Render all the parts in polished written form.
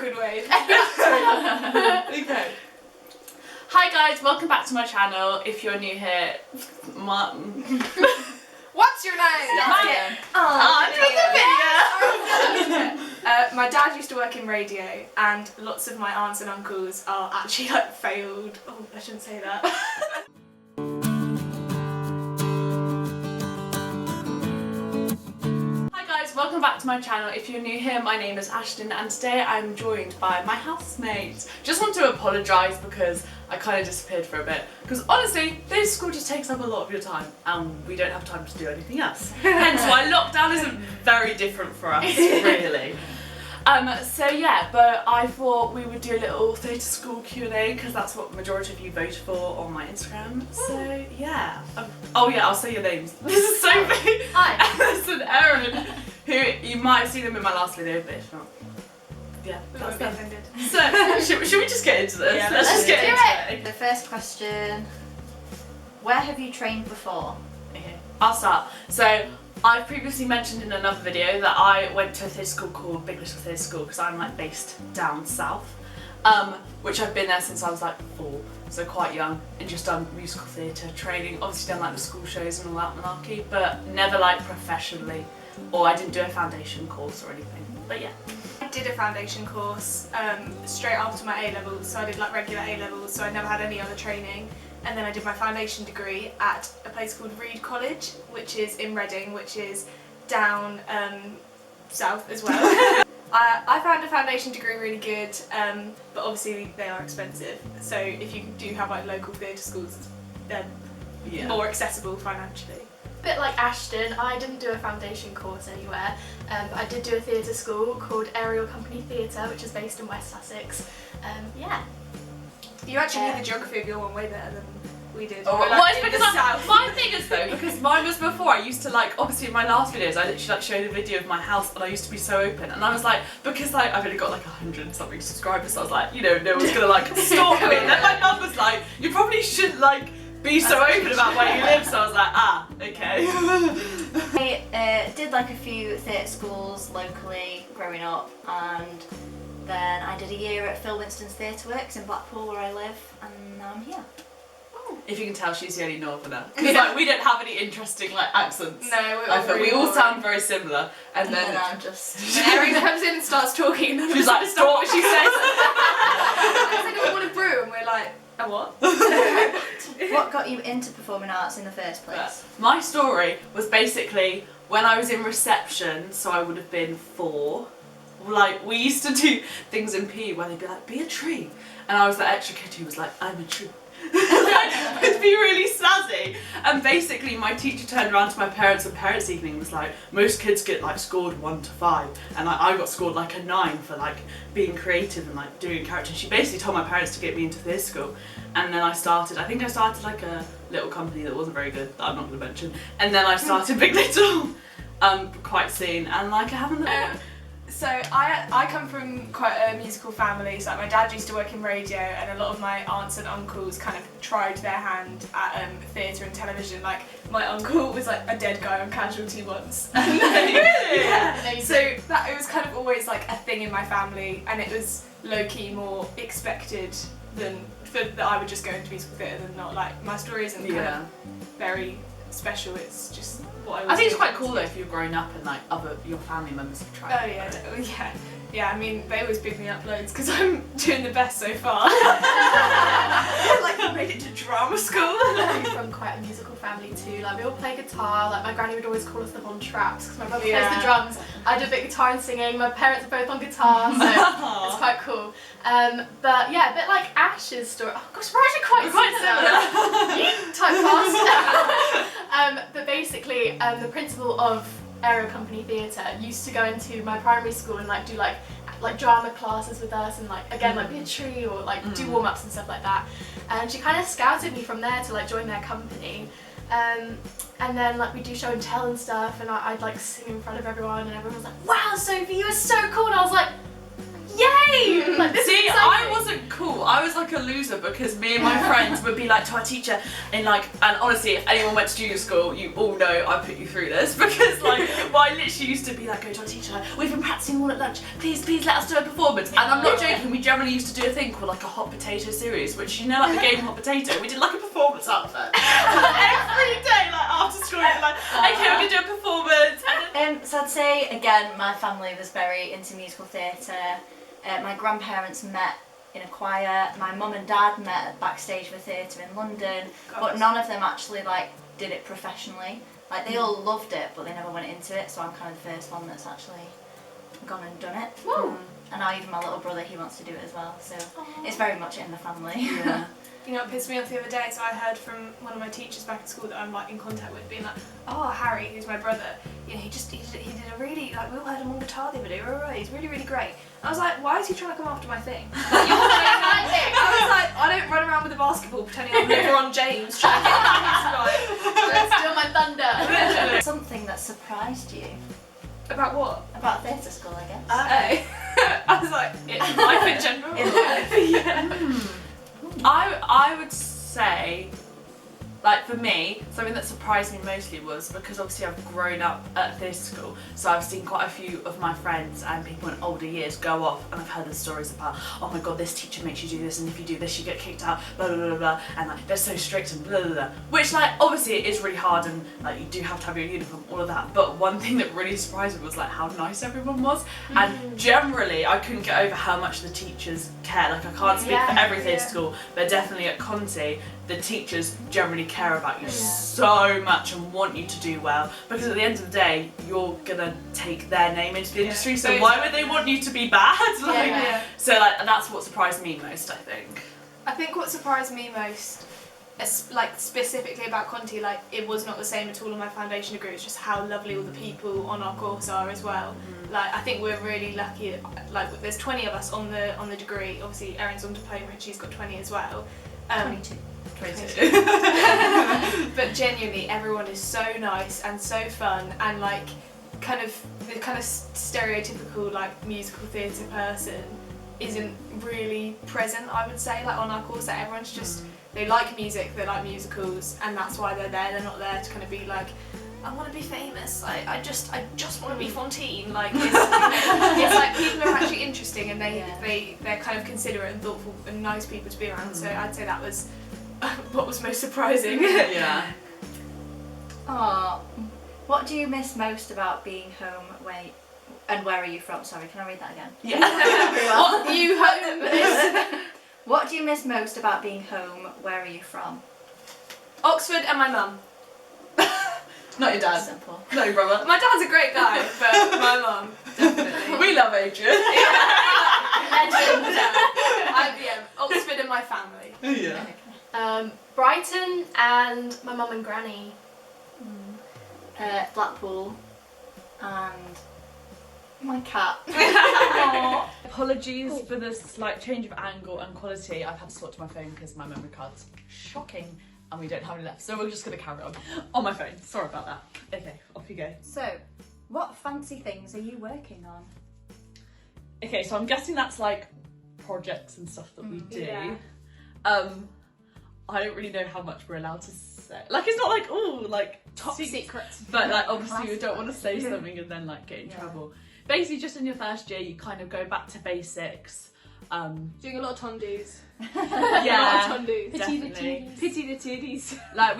awkward ways. Okay. Hi guys, welcome back to my channel. If you're new here, What's your name? My dad used to work in radio, and lots of my aunts and uncles are actually like failed. Oh, I shouldn't say that. Hi guys, welcome back to my channel. If you're new here, my name is Ashton, and today I'm joined by my housemates. Just want to apologise because I kind of disappeared for a bit. Because honestly, this school just takes up a lot of your time, and we don't have time to do anything else. Hence why lockdown isn't very different for us, really. So yeah, but I thought we would do a little theatre school Q&A because that's what the majority of you voted for on my Instagram. So yeah. Oh yeah, I'll say your names. This is Sophie. Hi. This is Erin, who you might have seen them in my last video, but if not, yeah, that's them. So should we just get into this? Yeah, let's just get into it. The first question, where have you trained before? Okay, I'll start. So I've previously mentioned in another video that I went to a theatre school called Big Little Theatre School because I'm like based down south, which I've been there since I was like 4, so quite young, and just done musical theatre training. Obviously done like the school shows and all that malarkey, but never like professionally, or I didn't do a foundation course or anything. But yeah. I did a foundation course straight after my A-levels, so I did like regular A-levels, so I never had any other training. And then I did my foundation degree at a place called Reed College, which is in Reading, which is down south as well. I found a foundation degree really good, but obviously they are expensive. So if you do have like local theatre schools, they're more accessible financially. A bit like Ashton, I didn't do a foundation course anywhere, but I did do a theatre school called Ariel Company Theatre, which is based in West Sussex. Yeah. You actually knew the geography of your one way better than we did. Oh, We're, well, like, it's in because the south. my thing is though, because mine was before, I used to like, obviously in my last videos, I literally like showed a video of my house and I used to be so open, and I was like, because like I've only got like 100 something subscribers, so I was like, you know, no one's gonna like stalk me. And then my mum was like, you probably shouldn't like be so open about where you live, so I was like, okay. I did like a few theatre schools locally growing up, and then I did a year at Phil Winston's Theatre Works in Blackpool where I live, and now I'm here. If you can tell, she's the only northerner. Because like, we don't have any interesting like accents. No, we all sound very similar. And then I'm just... And Erin comes in and starts talking, and she's like, stop what she says. It's like, I want a brew, and we're like, a what? What got you into performing arts in the first place? My story was basically when I was in reception, so I would have been 4. Like, we used to do things in PE where they'd be like, be a tree. And I was the extra kid who was like, I'm a tree. Like, it'd be really snazzy. And basically my teacher turned around to my parents and parents' evening was like, most kids get like scored 1 to 5. And like, I got scored like a 9 for like being creative and like doing character. She basically told my parents to get me into theatre school. And then I started like a little company that wasn't very good, that I'm not going to mention. And then I started Big Little quite soon, and like I haven't So I come from quite a musical family, so like my dad used to work in radio, and a lot of my aunts and uncles kind of tried their hand at theatre and television. Like my uncle was like a dead guy on Casualty once. Really? Yeah. So that it was kind of always like a thing in my family, and it was low-key more expected than that I would just go into musical theatre than not. Like my story isn't kind of very special, it's just what I think it's quite cool though if you've grown up and like your family members have tried. Oh yeah, yeah. I mean, they always pick me up loads because I'm doing the best so far. Like you made it to drama school. I'm from quite a musical family too. Like we all play guitar. Like my granny would always call us the Von Traps because my brother plays the drums. I do a bit of guitar and singing. My parents are both on guitar, so it's quite cool. But yeah, a bit like Ash's story. Oh gosh, we're actually quite similar. Typecast. But basically, the principal of Ariel Company Theatre used to go into my primary school and like do like drama classes with us, and like again like be a tree or like do warm-ups and stuff like that. And she kind of scouted me from there to like join their company. And then like we do show and tell and stuff, and I'd like sing in front of everyone, and everyone was like, "Wow, Sophie, you were so cool!" And I was like, "Yay!" Like, this See, is I wasn't cool. I was like like a loser because me and my friends would be like to our teacher and honestly, if anyone went to junior school, you all know I put you through this because I literally used to be like, go to our teacher, like, we've been practicing all at lunch, please let us do a performance. And I'm not joking, we generally used to do a thing called like a hot potato series, which like the game Hot Potato, we did like a performance out there. Every day, like after school, we'd be like, okay, we're gonna do a performance. So I'd say, again, my family was very into musical theatre. My grandparents met in a choir. My mum and dad met at Backstage for Theatre in London, but none of them actually did it professionally. Like they all loved it, but they never went into it. So I'm kind of the first one that's actually gone and done it. And now even my little brother, he wants to do it as well. So it's very much in the family. Yeah. You know what pissed me off the other day? So I heard from one of my teachers back at school that I'm like in contact with, being like, oh, Harry, who's my brother, you know, he did a really, like, we all heard him on guitar the other day, he's really, really great. And I was like, why is he trying to come after my thing? Like, you're doing my thing. I was like, I don't run around with a basketball pretending I'm LeBron James trying to get his Don't steal my thunder. Something that surprised you About what? about theatre school, I guess. I was like, in life in general. In life. Yeah. I would say, like for me, something that surprised me mostly was because obviously I've grown up at this school, so I've seen quite a few of my friends and people in older years go off, and I've heard the stories about, oh my god, this teacher makes you do this, and if you do this you get kicked out, blah blah blah blah, and like they're so strict and blah blah blah, which like obviously it is really hard and like you do have to have your uniform, all of that, but one thing that really surprised me was like how nice everyone was, and generally I couldn't get over how much the teachers care. Like I can't speak for every theatre school, but definitely at Conti the teachers generally care about you so much and want you to do well, because at the end of the day you're gonna take their name into the industry, so why would they want you to be bad? So like that's what surprised me most, I think. I think what surprised me most, like specifically about Conti, like it was not the same at all on my foundation degree, it's just how lovely all the people on our course are as well. Like I think we're really lucky, like there's 20 of us on the degree, obviously Erin's on diploma and she's got 20 as well. 22. But genuinely everyone is so nice and so fun, and like kind of the kind of stereotypical like musical theatre person isn't really present, I would say, like on our course. That everyone's just, they like music, they like musicals, and that's why they're there. They're not there to kind of be like, I want to be famous, I just want to be Fontaine. Like it's, it's like people are actually interesting, and they're kind of considerate and thoughtful and nice people to be around. So I'd say that was what was most surprising. Yeah. Oh, what do you miss most about being home? Where are you from? Sorry, can I read that again? Yeah. What do you miss? What do you miss most about being home? Where are you from? Oxford and my mum. Not your dad. Simple. Not your brother. My dad's a great guy, but my mum, definitely. We love Adrian. Oxford and my family. Yeah. Brighton and my mum and granny. Blackpool and my cat. Apologies for the slight change of angle and quality. I've had to swap to my phone because my memory card's shocking and we don't have any left, so we're just going to carry on my phone. Sorry about that. Okay, off you go. So, what fancy things are you working on? Okay, so I'm guessing that's like projects and stuff that we do. Yeah. I don't really know how much we're allowed to say. Like, it's not like, oh, like Top secrets. But like obviously we don't want to say something and then like get in trouble. Basically just in your first year you kind of go back to basics. Doing a lot of tondus. Yeah, a lot of tondus. definitely. Pity the titties. Like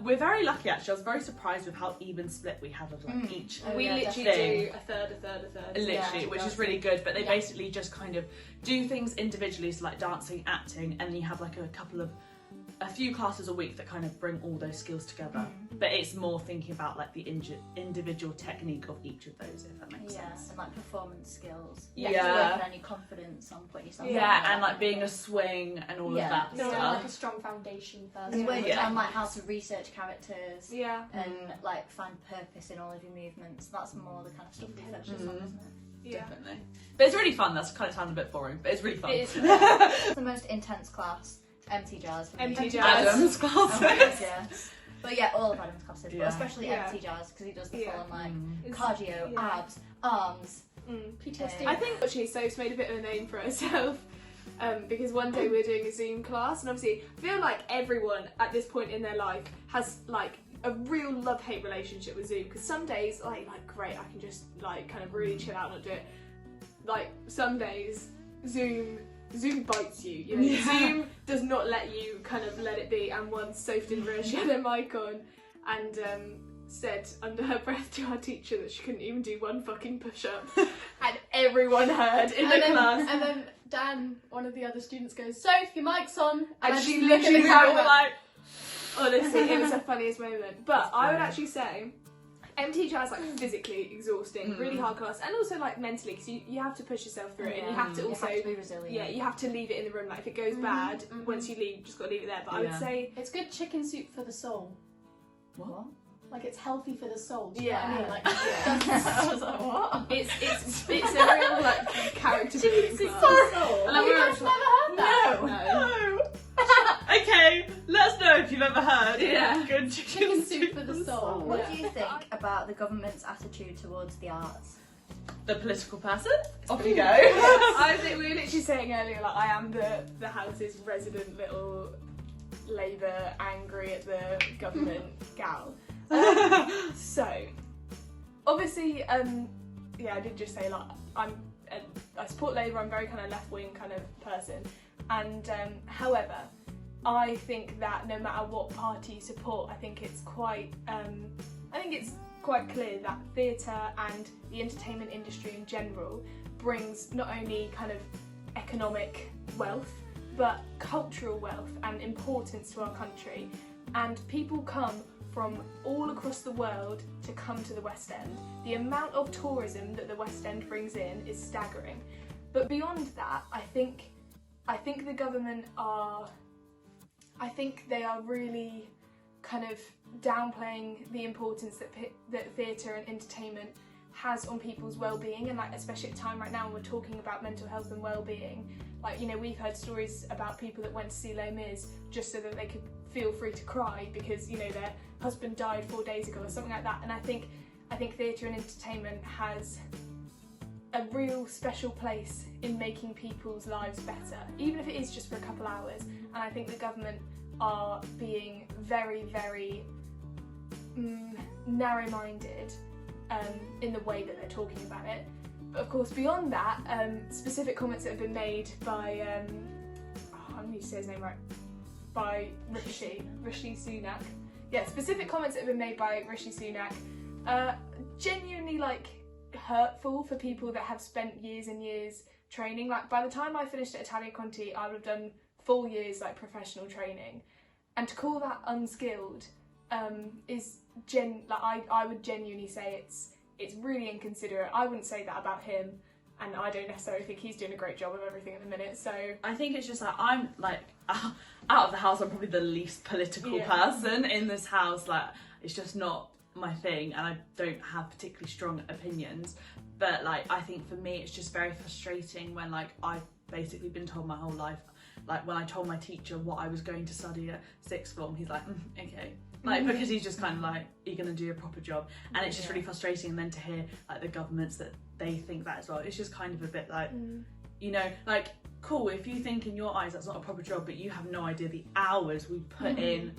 we're very lucky actually. I was very surprised with how even split we have of like each We literally thing. do a third. Literally, which is really good, but they basically just kind of do things individually, so like dancing, acting, and then you have like a few classes a week that kind of bring all those skills together. But it's more thinking about like the individual technique of each of those, if that makes sense. And like performance skills. Yeah. You have to work on your confidence on putting yourself Yeah, and like being a swing and all of that Building stuff. like a strong foundation first. and working on like how to research characters. Yeah. And like find purpose in all of your movements. That's more the kind of stuff we focus on, isn't it? Yeah. Definitely. But it's really fun. That kind of sounds a bit boring, but it's really fun. It is. The most intense class, MT Jazz. MT Jazz. Adam's classes. Yes. But yeah, all of Adam's classes, but especially Yeah. MT Jazz because he does the Yeah. full on like It's- cardio, abs, arms. PTSD. I I think actually Soph's made a bit of a name for herself because one day we were doing a Zoom class, and obviously I feel like everyone at this point in their life has like a real love-hate relationship with Zoom, because some days like great, I can just like kind of really chill out and not do it. Like some days Zoom bites you, you know. Yeah. Zoom does not let you kind of let it be, and once Soph didn't realise she had her mic on and said under her breath to our teacher that she couldn't even do one fucking push-up, and everyone heard in the class. And then Dan, one of the other students, goes, "Soph, your mic's on," And I she just look at literally the had camera. like, honestly, it was the funniest moment. But I would actually say MT is like physically exhausting, really hard class, and also like mentally, because you have to push yourself through it, and you have to also be resilient. Yeah, you have to leave it in the room. Like if it goes bad, once you leave, you just got to leave it there. But I would say It's good chicken soup for the soul. What? Like it's healthy for the soul. Do you Yeah. know what I mean? Like I was like, what? it's a real like character building class. Soul. And Oh, we you were guys never heard that? No. Okay, let us know if you've ever heard. Yeah. Good Chicken soup for the soul. What Yeah. do you think about the government's attitude towards the arts? The political person. Off you go. I think we were literally saying earlier, like I am the house's resident little Labour angry at the government gal. So obviously, yeah, I did just say like I support Labour. I'm very kind of left wing kind of person, and however, I think that no matter what party you support, I think it's quite clear that theatre and the entertainment industry in general brings not only kind of economic wealth, but cultural wealth and importance to our country. And people come from all across the world to come to the West End. The amount of tourism that the West End brings in is staggering. But beyond that, I think the government they are really kind of downplaying the importance that theatre and entertainment has on people's well-being, and like especially at a time right now when we're talking about mental health and well-being. Like, you know, we've heard stories about people that went to see Les Mis just so that they could feel free to cry because, you know, their husband died 4 days ago or something like that. And I think theatre and entertainment has a real special place in making people's lives better, even if it is just for a couple hours. And I think the government are being very, very narrow-minded in the way that they're talking about it. But of course, beyond that, specific comments that have been made by, I'm going to say his name right, by Rishi Sunak. Yeah, specific comments that have been made by Rishi Sunak, genuinely like hurtful for people that have spent years and years training. Like by the time I finished at Italia Conti, I would have done 4 years like professional training, and to call that unskilled is I would genuinely say it's really inconsiderate. I wouldn't say that about him, and I don't necessarily think he's doing a great job of everything at the minute. So I think it's just like I'm like out of the house, I'm probably the least political person in this house. Like it's just not my thing, and I don't have particularly strong opinions. But like I think for me it's just very frustrating when like I've basically been told my whole life, like when I told my teacher what I was going to study at sixth form, he's like okay, like because he's just kind of like, you're gonna do a proper job, and it's just really frustrating. And then to hear like the governments that they think that as well, it's just kind of a bit like you know, like cool if you think in your eyes that's not a proper job, but you have no idea the hours we put in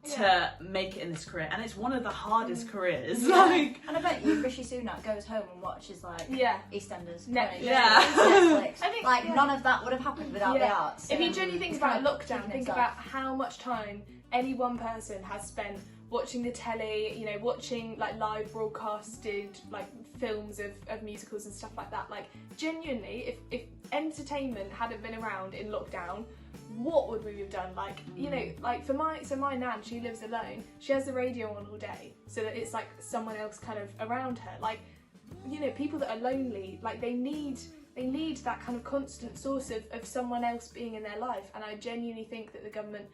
to make it in this career, and it's one of the hardest careers. Like, and I bet you Rishi Sunak goes home and watches like EastEnders, Netflix. Netflix. I think like none of that would have happened without the arts. If you genuinely think about lockdown, think itself. about how much time any one person has spent watching the telly, you know, watching like live broadcasted like films of musicals and stuff like that. Like genuinely, if entertainment hadn't been around in lockdown, what would we have done? Like, you know, like for my nan, she lives alone. She has the radio on all day so that it's like someone else kind of around her. Like, you know, people that are lonely, like they need that kind of constant source of someone else being in their life. And I genuinely think that the government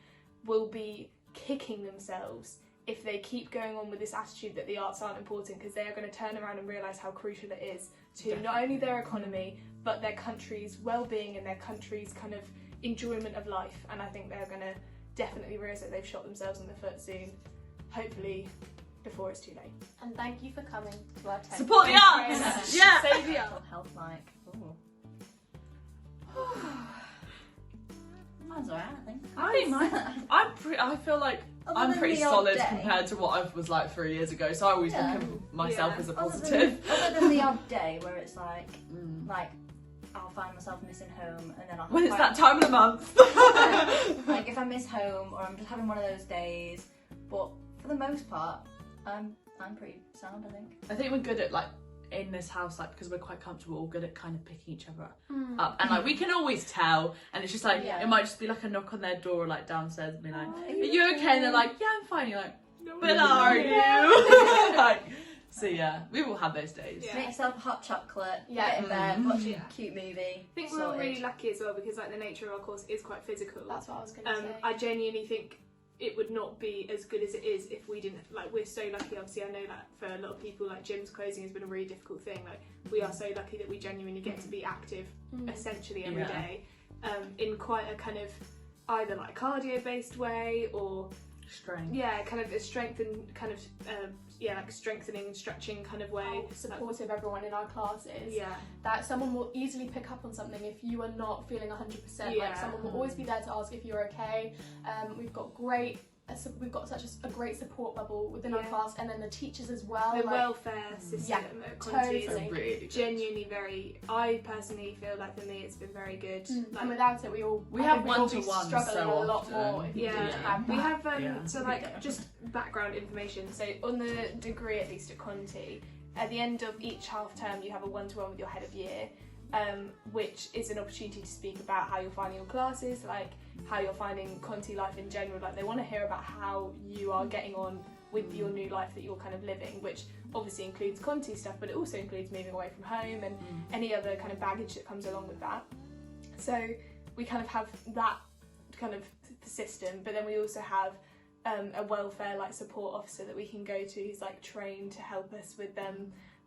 will be kicking themselves if they keep going on with this attitude that the arts aren't important, because they are going to turn around and realise how crucial it is to not only their economy but their country's well-being and their country's kind of enjoyment of life. And I think they're going to definitely realise that they've shot themselves in the foot soon, hopefully before it's too late. And thank you for coming to our tent. support the arts. Yeah. Save the arts. Health mic. Ooh. Mine's alright, I think. I think I feel like Other I'm than pretty the odd solid day. compared to what I was like 3 years ago, so I always Yeah. look at myself Yeah. as a Other positive. than the odd day where it's like I'll find myself missing home, and then I'll When have it's quite- that time of the month. like if I miss home or I'm just having one of those days. But for the most part, I'm pretty sound, I think. I think we're good at like in this house, like because we're quite comfortable, we're good at kind of picking each other up, and like we can always tell, and it's just like it might just be like a knock on their door, like downstairs, and be like, "Are you okay?" And they're like, "Yeah, I'm fine." You're like, "But are you?" Like, so yeah, we will have those days. Yeah. Make yourself a hot chocolate, Yeah. get in bed, watch Yeah. a cute movie. I think we're all really lucky as well because like the nature of our course is quite physical. That's what I was going to say. I genuinely think it would not be as good as it is if we didn't, like, we're so lucky. Obviously I know that for a lot of people, like, gym's closing has been a really difficult thing. Like, we are so lucky that we genuinely get to be active essentially every day, in quite a kind of either like cardio based way or Strength. kind of a strength and kind of like strengthening and stretching kind of way. How supportive everyone in our class is. Yeah. That someone will easily pick up on something if you are not feeling 100%. Yeah. Like someone will always be there to ask if you're okay. We've got such a great support bubble within our class, and then the teachers as well. The welfare system at Conti is totally. Really good. genuinely very. I personally feel like for me it's been very good. Like, And without it, we have would all be one-to-ones struggling so a lot often. more. If we didn't have we that. have so like just background information. So on the degree, at least at Conti, at the end of each half term, you have a one-to-one with your head of year, which is an opportunity to speak about how you're finding your classes, like how you're finding Conti life in general. Like they want to hear about how you are getting on with your new life that you're kind of living, which obviously includes Conti stuff, but it also includes moving away from home and any other kind of baggage that comes along with that. So we kind of have that kind of system, but then we also have a welfare like support officer that we can go to who's like trained to help us with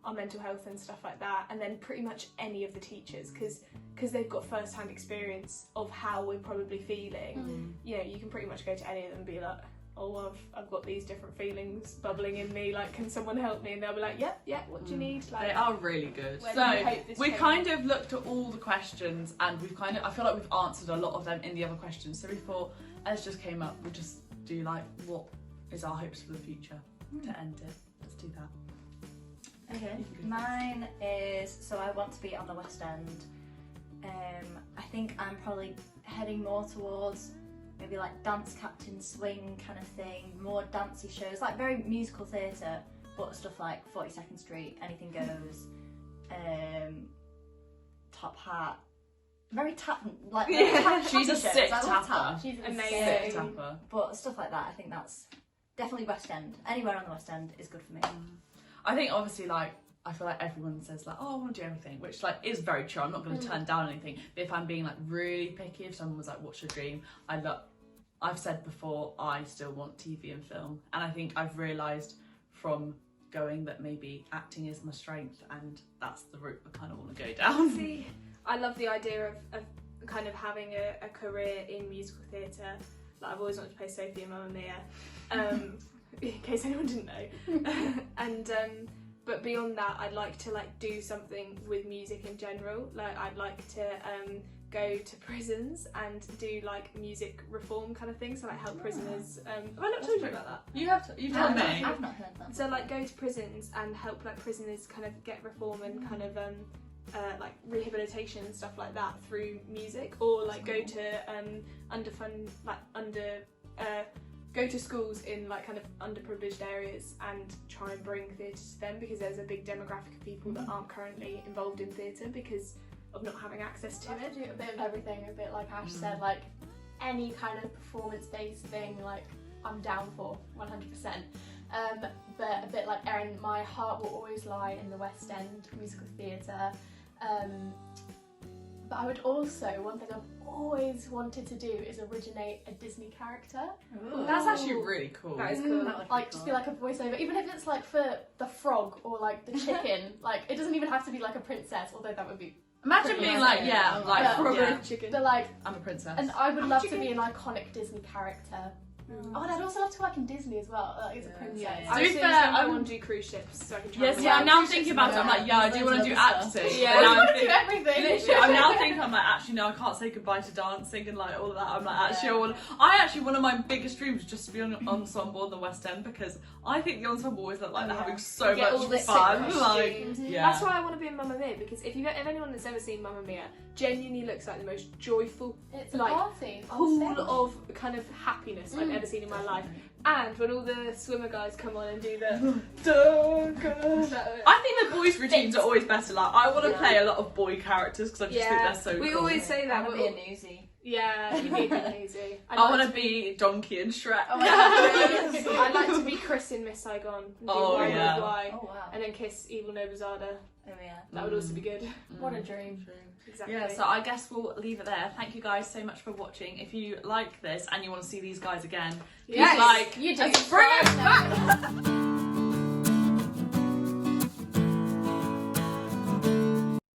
our mental health and stuff like that, and then pretty much any of the teachers because they've got first-hand experience of how we're probably feeling. You know, you can pretty much go to any of them and be like, oh, I've got these different feelings bubbling in me, like, can someone help me? And they'll be like, yeah, what do you need? Like, They are really good. Where do you hope So this we changes? kind of looked at all the questions, and we've kind of, I feel like we've answered a lot of them in the other questions. So we thought, as just came up, we'll just do like, what is our hopes for the future to end it. Let's do that. Okay. Mine is, so I want to be on the West End. I think I'm probably heading more towards maybe like dance captain swing kind of thing, more dancey shows, like very musical theatre, but stuff like 42nd Street, Anything Goes, Top Hat. Very She's a sick tapper. She's Amazing. Sick tapper. But stuff like that, I think that's definitely West End. Anywhere on the West End is good for me. I think obviously like I feel like everyone says like, oh, I want to do everything, which like is very true. I'm not going to turn down anything. But if I'm being like really picky, if someone was like, what's your dream? I've said before, I still want TV and film, and I think I've realised from going that maybe acting is my strength, and that's the route I kind of want to go down. See, I love the idea of kind of having a career in musical theatre. Like I've always wanted to play Sophie and Mamma Mia, in case anyone didn't know. And but beyond that, I'd like to like do something with music in general. Like I'd like to go to prisons and do like music reform kind of thing. So like help prisoners. Have I not told you about that? You've told me. I've not heard that. So like go to prisons and help like prisoners kind of get reform and kind of like rehabilitation and stuff like that through music, or like go to go to schools in like kind of underprivileged areas and try and bring theatre to them, because there's a big demographic of people that aren't currently involved in theatre because of not having access to I it. do a bit of everything, a bit like Ash said, like any kind of performance-based thing, like I'm down for 100%. But a bit like Erin, my heart will always lie in the West End musical theatre. But I would also, one thing I've always wanted to do is originate a Disney character. Ooh. That's actually really cool. That is cool. That would be Like cool. just be like a voiceover, even if it's like for the frog or like the chicken. Like it doesn't even have to be like a princess, although that would be. Imagine Pretty being nice. like, yeah, like Yeah. yeah, Chicken. But like, I'm a princess. and I would love to be an iconic Disney character. Oh, and I'd also love to work in Disney as well, like as a princess. Yeah. To I be was fair, saying I I'm- want to do cruise ships, so I can try. Yes, and yeah, work. I'm now thinking about it. I'm like, yeah, I do want to do acting. Yeah. And I I'm want to do thinking- everything. Literally, I'm now thinking, I'm like, actually, no, I can't say goodbye to dancing and like all of that. I'm like, actually, one of my biggest dreams is just to be on an ensemble in the West End, because I think the ensemble always look like they're having so Get all much the fun. sick Like, yeah. That's why I want to be in Mamma Mia, because if anyone that's ever seen Mamma Mia, genuinely looks like the most joyful, It's a like, party. pool of kind of happiness I've ever seen in my life. And when all the swimmer guys come on and do the I think the boys' routines are always better. Like, I want to play a lot of boy characters because I just think they're so we cool. always say I that. want to be a newsie. Yeah, you'd be a good newsie. I want to be Donkey and Shrek. I'd like to be Chris in Miss Saigon. And do Oh, Why yeah. Would Why, Oh wow. and then kiss Evil Nobuzada. Oh yeah. That would also be good. What a dream. Exactly. Yeah, so I guess we'll leave it there. Thank you guys so much for watching. If you like this and you want to see these guys again, please Yes, like, You do. Bring it back.